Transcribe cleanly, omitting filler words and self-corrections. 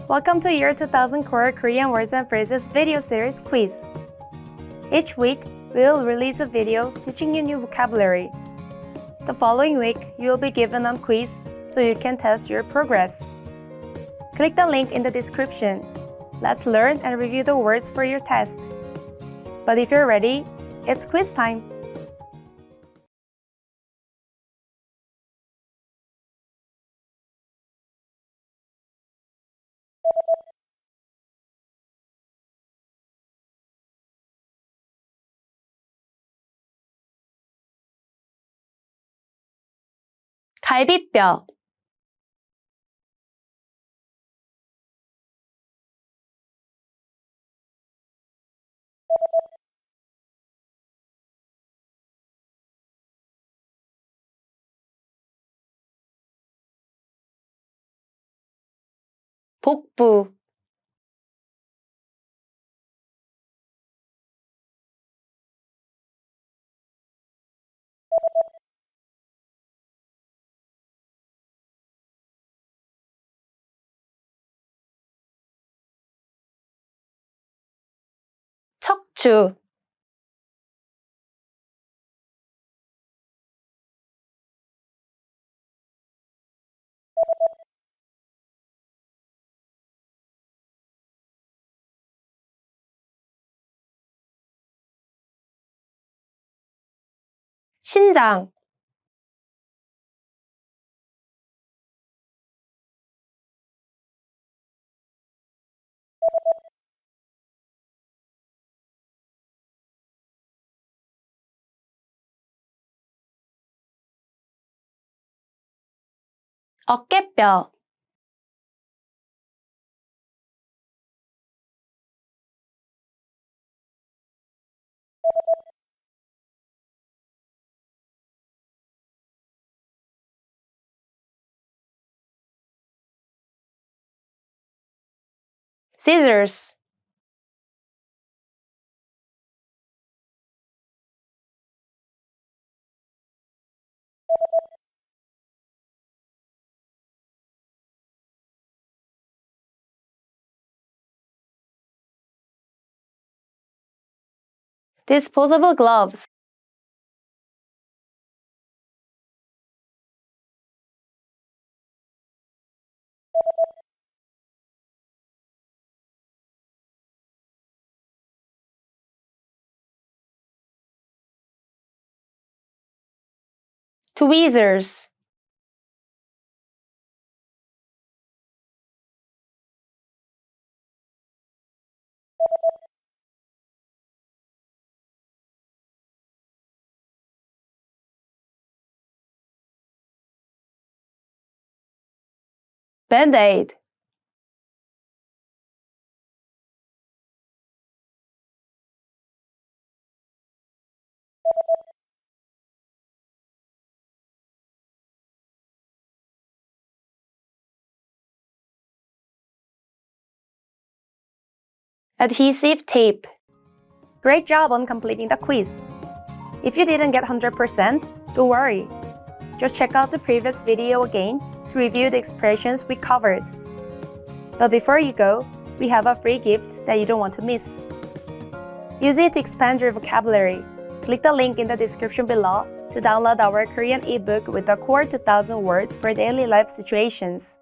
Welcome to Year 2000 Core Korean Words and Phrases video series quiz. Each week, we will release a video teaching you new vocabulary. The following week, you will be given a quiz so you can test your progress. Click the link in the description. Let's learn and review the words for your test. But if you're ready, it's quiz time! 갈비뼈 복부 척추 신장 어깨뼈 scissors disposable gloves tweezers Band-Aid adhesive tape. Great job on completing the quiz! If you didn't get 100%, don't worry. Just check out the previous video again to review the expressions we covered. But before you go, we have a free gift that you don't want to miss. Use it to expand your vocabulary. Click the link in the description below to download our Korean ebook with the core 2000 words for daily life situations.